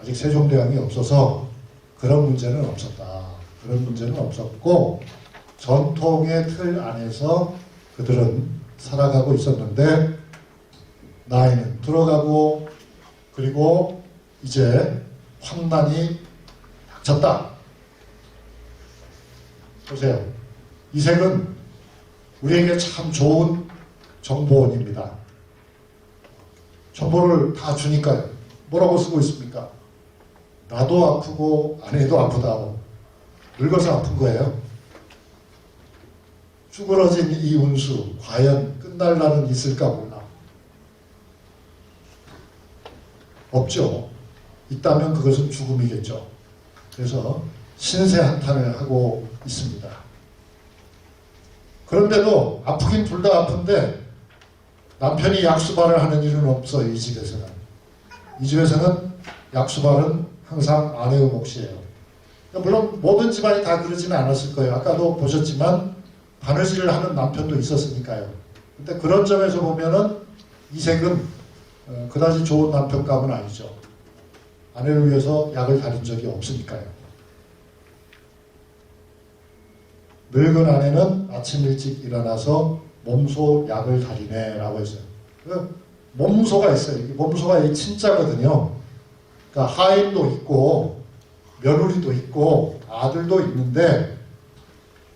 아직 세종대왕이 없어서 그런 문제는 없었다. 그런 문제는 없었고 전통의 틀 안에서 그들은 살아가고 있었는데 나이는 들어가고 그리고 이제 환난이 닥쳤다. 보세요. 이 책은 우리에게 참 좋은 정보원입니다. 정보를 다 주니까요. 뭐라고 쓰고 있습니까? 나도 아프고 아내도 아프다고. 늙어서 아픈 거예요. 쭈그러진 이 운수 과연 끝날 날은 있을까 몰라. 없죠. 있다면 그것은 죽음이겠죠. 그래서 신세 한탄을 하고 있습니다. 그런데도 아프긴 둘 다 아픈데 남편이 약수발을 하는 일은 없어요. 이 집에서는. 이 집에서는 약수발은 항상 아내의 몫이에요. 물론 모든 집안이 다 그러지는 않았을 거예요. 아까도 보셨지만 바느질을 하는 남편도 있었으니까요. 근데 그런 점에서 보면은 이색은 그다지 좋은 남편감은 아니죠. 아내를 위해서 약을 다린 적이 없으니까요. 늙은 아내는 아침 일찍 일어나서 몸소 약을 다리네 라고 했어요. 몸소가 있어요. 이 몸소가 이 친자거든요. 그러니까 하인도 있고 며느리도 있고 아들도 있는데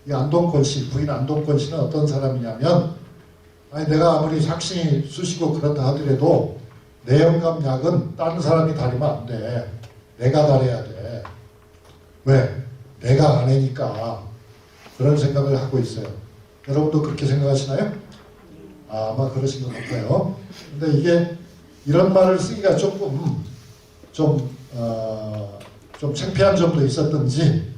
이 안동권 씨, 부인 안동권 씨는 어떤 사람이냐면 아니 내가 아무리 삭신이 쑤시고 그렇다 하더라도 내 영감 약은 다른 사람이 다리면 안 돼. 내가 다려야 돼. 왜? 내가 아내니까. 그런 생각을 하고 있어요. 여러분도 그렇게 생각하시나요? 아마 그러신 것 같아요. 근데 이게 이런 말을 쓰기가 조금 좀 창피한 점도 있었던지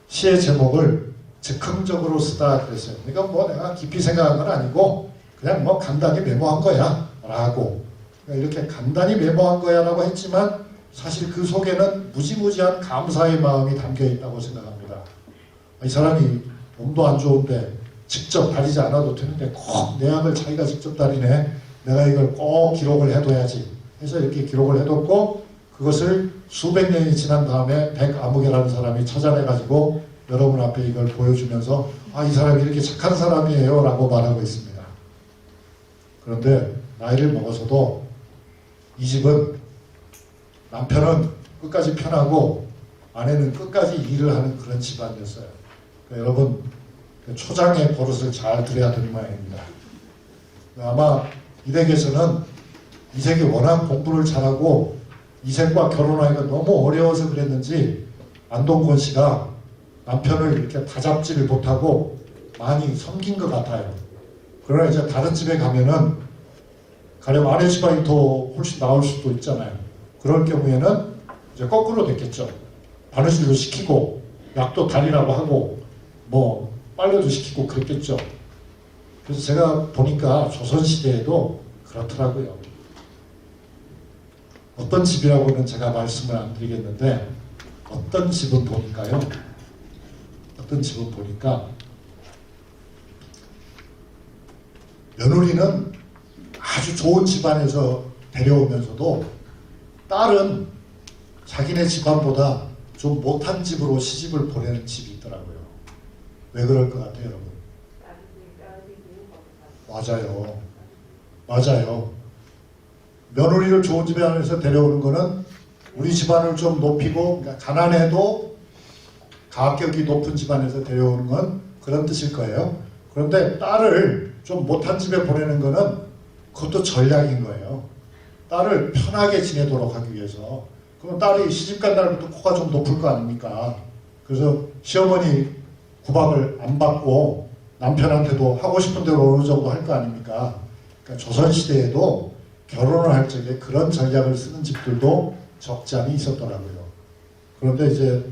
시의 제목을 즉흥적으로 쓰다 그랬어요. 그러니까 뭐 내가 깊이 생각한 건 아니고 그냥 뭐 간단히 메모한 거야 라고. 그러니까 이렇게 간단히 메모한 거야 라고 했지만 사실 그 속에는 무지무지한 감사의 마음이 담겨 있다고 생각합니다. 이 사람이 몸도 안 좋은데 직접 다리지 않아도 되는데 꼭 내 약을 자기가 직접 다리네. 내가 이걸 꼭 기록을 해둬야지 해서 이렇게 기록을 해뒀고 그것을 수백 년이 지난 다음에 백아무개라는 사람이 찾아내가지고 여러분 앞에 이걸 보여주면서 아, 이 사람이 이렇게 착한 사람이에요 라고 말하고 있습니다. 그런데 나이를 먹어서도 이 집은 남편은 끝까지 편하고 아내는 끝까지 일을 하는 그런 집안이었어요. 그러니까 여러분 초장의 버릇을 잘 들여야 되는 모양입니다. 아마 이 댁에서는 이색이 워낙 공부를 잘하고 이색과 결혼하기가 너무 어려워서 그랬는지 안동권 씨가 남편을 이렇게 다잡지를 못하고 많이 섬긴 것 같아요. 그러나 이제 다른 집에 가면은 가령 아내 집안이 더 훨씬 나을 수도 있잖아요. 그럴 경우에는 이제 거꾸로 됐겠죠. 바느질도 시키고 약도 다리라고 하고 뭐 빨래도 시키고 그랬겠죠. 그래서 제가 보니까 조선시대에도 그렇더라고요. 어떤 집이라고는 제가 말씀을 안 드리겠는데 어떤 집은 보니까요. 어떤 집은 보니까 며느리는 아주 좋은 집안에서 데려오면서도 딸은 자기네 집안보다 좀 못한 집으로 시집을 보내는 집이 있더라고요. 왜 그럴 것 같아요, 여러분? 맞아요. 맞아요. 며느리를 좋은 집에 안에서 데려오는 거는 우리 집안을 좀 높이고 그러니까 가난해도 가격이 높은 집안에서 데려오는 건 그런 뜻일 거예요. 그런데 딸을 좀 못한 집에 보내는 거는 그것도 전략인 거예요. 딸을 편하게 지내도록 하기 위해서. 그럼 딸이 시집간 날부터 코가 좀 높을 거 아닙니까? 그래서 시어머니 구박을 안 받고 남편한테도 하고 싶은 대로 어느 정도 할 거 아닙니까? 그러니까 조선시대에도 결혼을 할 적에 그런 전략을 쓰는 집들도 적지 않이 있었더라고요. 그런데 이제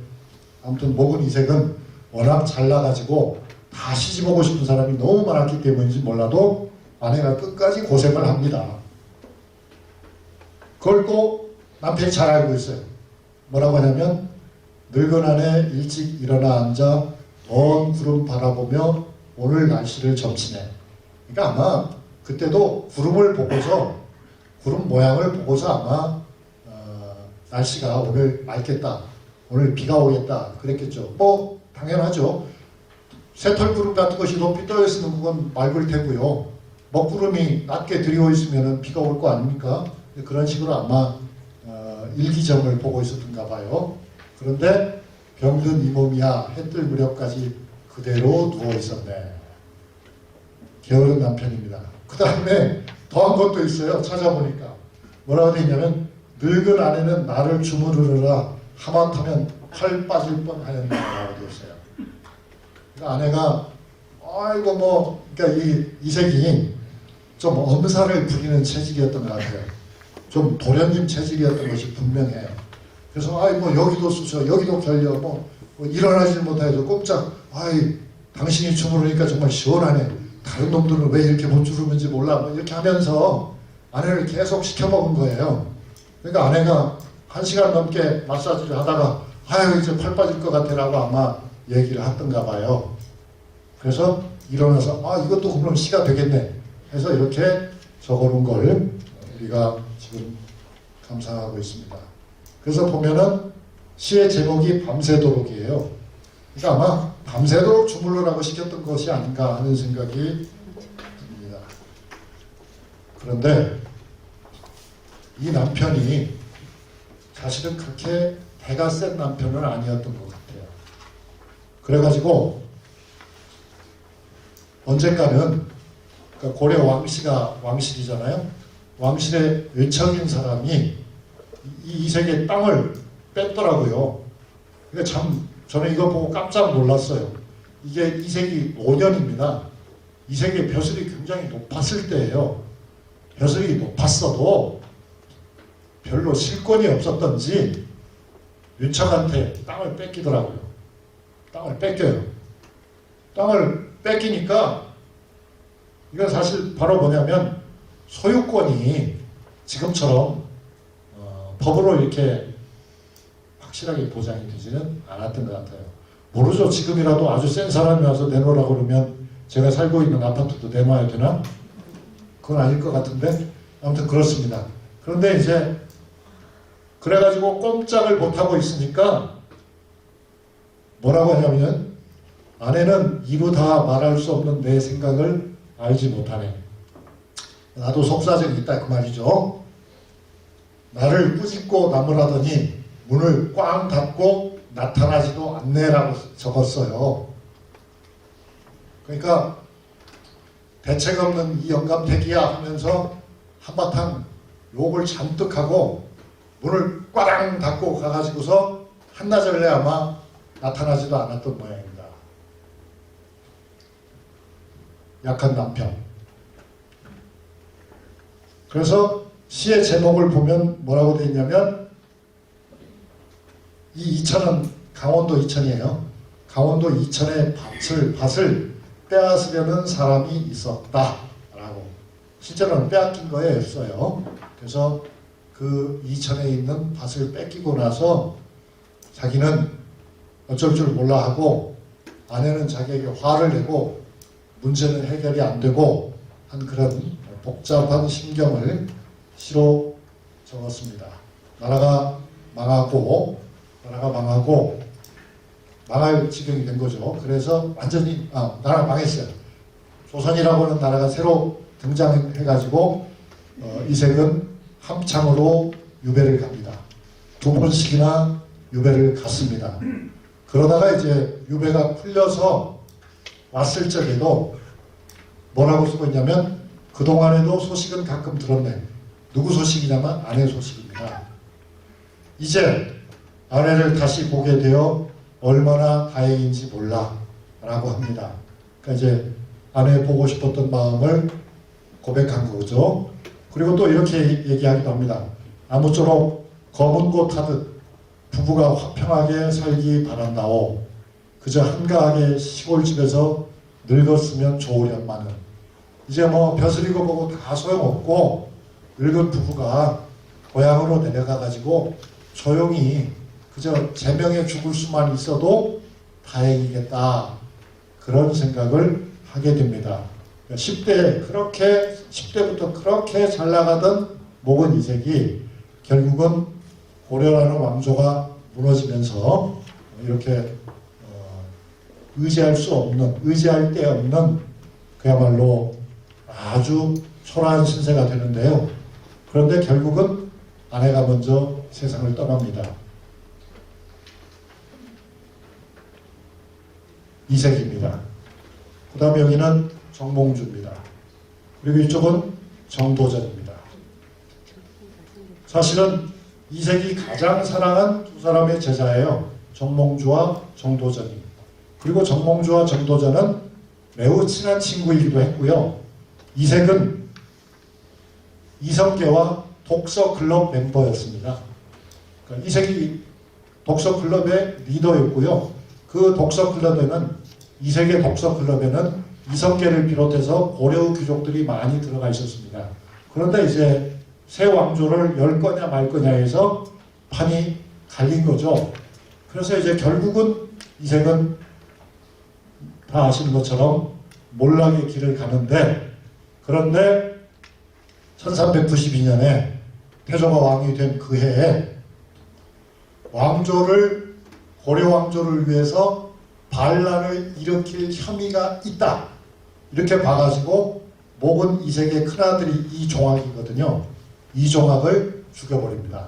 아무튼 목은 이색은 워낙 잘 나가지고 다 시집 오고 싶은 사람이 너무 많았기 때문인지 몰라도 아내가 끝까지 고생을 합니다. 그걸 또 남편이 잘 알고 있어요. 뭐라고 하냐면 늙은 아내 일찍 일어나 앉아 먼 구름 바라보며 오늘 날씨를 점치네. 그러니까 아마 그때도 구름을 보고서 구름 모양을 보고서 아마 날씨가 오늘 맑겠다, 오늘 비가 오겠다 그랬겠죠. 뭐 당연하죠. 새털구름 같은 것이 높이 떠 있으면 그건 맑을 테고요. 먹구름이 낮게 드리워 있으면 비가 올 거 아닙니까? 그런 식으로 아마 일기점을 보고 있었던가 봐요. 그런데 병든 이 몸이야 해 뜰 무렵까지 그대로 누워 있었네. 게으른 남편입니다. 그 다음에 더한 것도 있어요. 찾아보니까 뭐라고 되어 있냐면 늙은 아내는 나를 주무르르라 하마터면 팔 빠질 뻔하였나라고 되어 있어요. 그러니까 아내가 아이고 뭐 그러니까 이 이색이 좀 엄살을 부리는 체질이었던 것 같아요. 좀 도련님 체질이었던 것이 분명해요. 그래서 아이 뭐 여기도 쑤셔 여기도 결려 뭐 일어나지 못해도 꼼짝 아이 당신이 주무르니까 정말 시원하네. 다른 놈들은 왜 이렇게 못 주무는지 몰라 뭐 이렇게 하면서 아내를 계속 시켜먹은 거예요. 그러니까 아내가 1시간 넘게 마사지를 하다가 아유 이제 팔 빠질 것 같아라고 아마 얘기를 했던가 봐요. 그래서 일어나서 아 이것도 그럼 시가 되겠네 해서 이렇게 적어놓은 걸 우리가 지금 감상하고 있습니다. 그래서 보면은 시의 제목이 밤새도록이에요. 그러니까 아마 밤새도록 주물러라고 시켰던 것이 아닌가 하는 생각이 듭니다. 그런데 이 남편이 사실은 그렇게 대가 센 남편은 아니었던 것 같아요. 그래가지고 언젠가는 그러니까 고려 왕씨가 왕실이잖아요. 왕실의 외척인 사람이 이 이색의 땅을 뺐더라고요. 그러니까 참 저는 이거 보고 깜짝 놀랐어요. 이게 이색이 5년입니다. 이색의 벼슬이 굉장히 높았을 때예요. 벼슬이 높았어도 별로 실권이 없었던지 윤척한테 땅을 뺏기더라고요. 땅을 뺏겨요. 땅을 뺏기니까 이건 사실 바로 뭐냐면 소유권이 지금처럼 법으로 이렇게 확실하게 보장이 되지는 않았던 것 같아요. 모르죠. 지금이라도 아주 센 사람이 와서 내놓으라고 그러면 제가 살고 있는 아파트도 내놔야 되나? 그건 아닐 것 같은데 아무튼 그렇습니다. 그런데 이제 그래가지고 꼼짝을 못하고 있으니까 뭐라고 하냐면 아내는 이루 다 말할 수 없는 내 생각을 알지 못하네. 나도 속사정이 있다 그 말이죠. 나를 꾸짖고 나무라더니 문을 꽝 닫고 나타나지도 않네라고 적었어요. 그러니까 대책 없는 이 영감택이야 하면서 한바탕 욕을 잔뜩 하고 문을 꽝 닫고 가가지고서 한나절에 아마 나타나지도 않았던 모양입니다. 약한 남편. 그래서 시의 제목을 보면 뭐라고 되어 있냐면 이 이천은 강원도 이천이에요. 강원도 이천의 밭을 빼앗으려는 사람이 있었다라고. 실제로는 빼앗긴 거였어요. 그래서 그 이천에 있는 밭을 뺏기고 나서 자기는 어쩔 줄 몰라 하고 아내는 자기에게 화를 내고 문제는 해결이 안 되고 한 그런 복잡한 심경을 시로 적었습니다. 나라가 망하고 망할 지경이 된 거죠. 그래서 완전히 나라가 망했어요. 조선이라고 하는 나라가 새로 등장해가지고 이색은 함창으로 유배를 갑니다. 2번씩이나 유배를 갔습니다. 그러다가 이제 유배가 풀려서 왔을 적에도 뭐라고 쓰고 있냐면 그동안에도 소식은 가끔 들었네. 누구 소식이냐면 아내 소식입니다. 이제 아내를 다시 보게 되어 얼마나 다행인지 몰라 라고 합니다. 그러니까 이제 아내 보고 싶었던 마음을 고백한 거죠. 그리고 또 이렇게 얘기하기도 합니다. 아무쪼록 검은 꽃 하듯 부부가 화평하게 살기 바란다오. 그저 한가하게 시골집에서 늙었으면 좋으련마는. 이제 뭐 벼슬이고 뭐고 다 소용없고 늙은 부부가 고향으로 내려가가지고 조용히 그저 제명에 죽을 수만 있어도 다행이겠다. 그런 생각을 하게 됩니다. 10대부터 그렇게 잘 나가던 목은 이색이 결국은 고려라는 왕조가 무너지면서 이렇게 의지할 수 없는, 의지할 데 없는 그야말로 아주 초라한 신세가 되는데요. 그런데 결국은 아내가 먼저 세상을 떠납니다. 이색입니다. 그 다음에 여기는 정몽주입니다. 그리고 이쪽은 정도전입니다. 사실은 이색이 가장 사랑한 두 사람의 제자예요. 정몽주와 정도전이. 그리고 정몽주와 정도전은 매우 친한 친구이기도 했고요. 이색은 이성계와 독서클럽 멤버였습니다. 그러니까 이색이 독서클럽의 리더였고요. 그 독서클럽에는, 이색의 독서클럽에는 이성계를 비롯해서 고려 귀족들이 많이 들어가 있었습니다. 그런데 이제 새 왕조를 열 거냐 말 거냐에서 판이 갈린 거죠. 그래서 이제 결국은 이색은 다 아시는 것처럼 몰락의 길을 가는데, 그런데 1392년에 태조가 왕이 된 그 해에 왕조를, 고려 왕조를 위해서 반란을 일으킬 혐의가 있다, 이렇게 봐가지고 목은 이색의 큰아들이 이종학이거든요. 이종학을 죽여버립니다.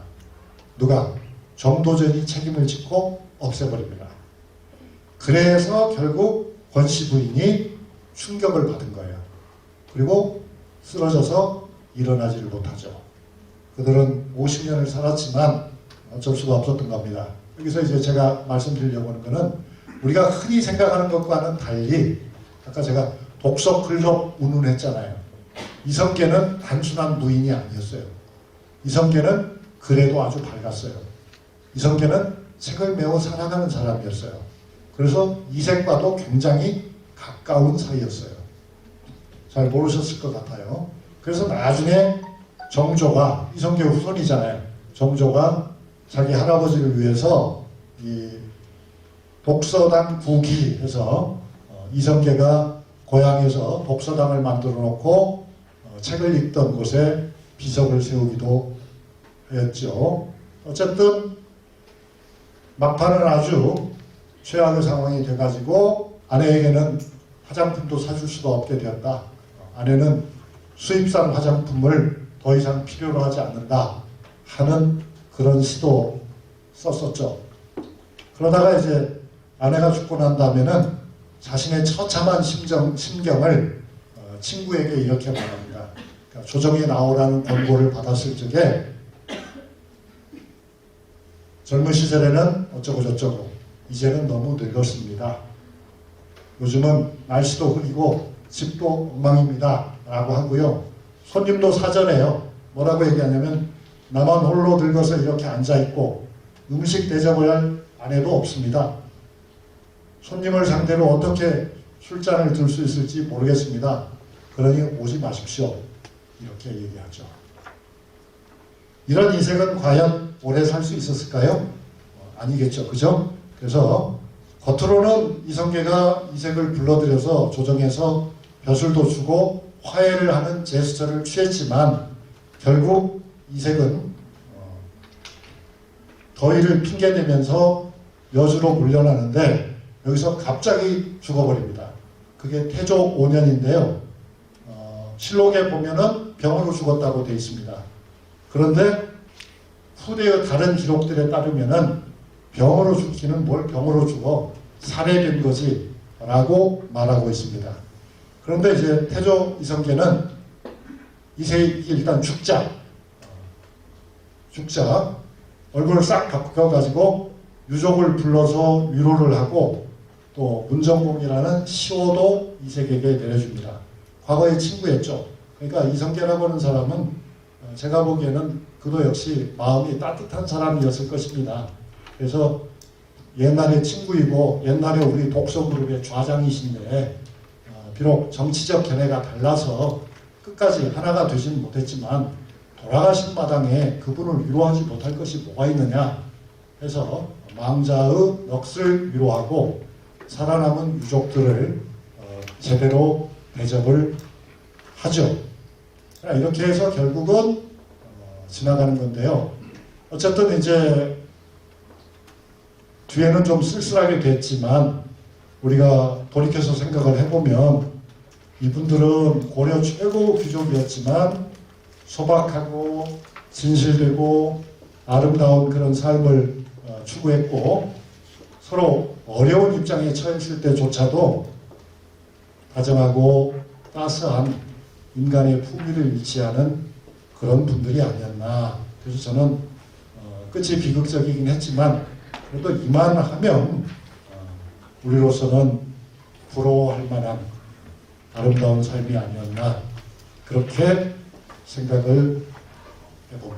누가? 정도전이 책임을 짓고 없애버립니다. 그래서 결국 권씨 부인이 충격을 받은 거예요. 그리고 쓰러져서 일어나지를 못하죠. 그들은 50년을 살았지만 어쩔 수가 없었던 겁니다. 여기서 이제 제가 말씀드리려고 하는 것은 우리가 흔히 생각하는 것과는 달리, 아까 제가 독서클럽 운운했잖아요. 이성계는 단순한 무인이 아니었어요. 이성계는 그래도 아주 밝았어요. 이성계는 책을 매우 사랑하는 사람이었어요. 그래서 이색과도 굉장히 가까운 사이였어요. 잘 모르셨을 것 같아요. 그래서 나중에 정조가, 이성계 후손이잖아요. 정조가 자기 할아버지를 위해서 이 독서당 구기해서 이성계가 고향에서 독서당을 만들어 놓고 책을 읽던 곳에 비석을 세우기도 했죠. 어쨌든 막판은 아주 최악의 상황이 돼가지고 아내에게는 화장품도 사줄 수가 없게 되었다. 아내는 수입산 화장품을 더 이상 필요로 하지 않는다 하는 그런 시도 썼었죠. 그러다가 이제 아내가 죽고 난 다음에는 자신의 처참한 심경을 친구에게 이렇게 말합니다. 그러니까 조정에 나오라는 권고를 받았을 적에 젊은 시절에는 어쩌고 저쩌고, 이제는 너무 늙었습니다. 요즘은 날씨도 흐리고 집도 엉망입니다 라고 하고요. 손님도 사전에요. 뭐라고 얘기하냐면 나만 홀로 늙어서 이렇게 앉아있고 음식 대접을 할 아내도 없습니다. 손님을 상대로 어떻게 술잔을 들 수 있을지 모르겠습니다. 그러니 오지 마십시오. 이렇게 얘기하죠. 이런 이색은 과연 오래 살 수 있었을까요? 아니겠죠. 그죠? 그래서 겉으로는 이성계가 이색을 불러들여서 조정해서 벼슬도 주고 화해를 하는 제스처를 취했지만 결국 이색은 더위를 핑계대면서 여주로 물려나는데 여기서 갑자기 죽어버립니다. 그게 태조 5년인데요. 실록에 보면은 병으로 죽었다고 되어 있습니다. 그런데 후대의 다른 기록들에 따르면은 병으로 죽기는 뭘 병으로 죽어, 살해된 거지 라고 말하고 있습니다. 그런데 이제 태조 이성계는 이색이 일단 죽자 얼굴을 싹 바꿔가지고 유족을 불러서 위로를 하고 또 문정공이라는 시호도 이색에게 내려줍니다. 과거의 친구였죠. 그러니까 이성계라고 하는 사람은 제가 보기에는 그도 역시 마음이 따뜻한 사람이었을 것입니다. 그래서 옛날의 친구이고 옛날에 우리 독서그룹의 좌장이신데 비록 정치적 견해가 달라서 끝까지 하나가 되지는 못했지만 돌아가신 마당에 그분을 위로하지 못할 것이 뭐가 있느냐 해서 망자의 넋을 위로하고 살아남은 유족들을 제대로 대접을 하죠. 이렇게 해서 결국은 지나가는 건데요. 어쨌든 이제 뒤에는 좀 쓸쓸하게 됐지만 우리가 돌이켜서 생각을 해보면 이분들은 고려 최고 귀족이었지만 소박하고 진실되고 아름다운 그런 삶을 추구했고 서로 어려운 입장에 처했을 때조차도 다정하고 따스한 인간의 품위를 잃지않은 그런 분들이 아니었나. 그래서 저는 끝이 비극적이긴 했지만 그래도 이만하면 우리로서는 부러워할 만한 아름다운 삶이 아니었나 그렇게 생각을 해봅니다.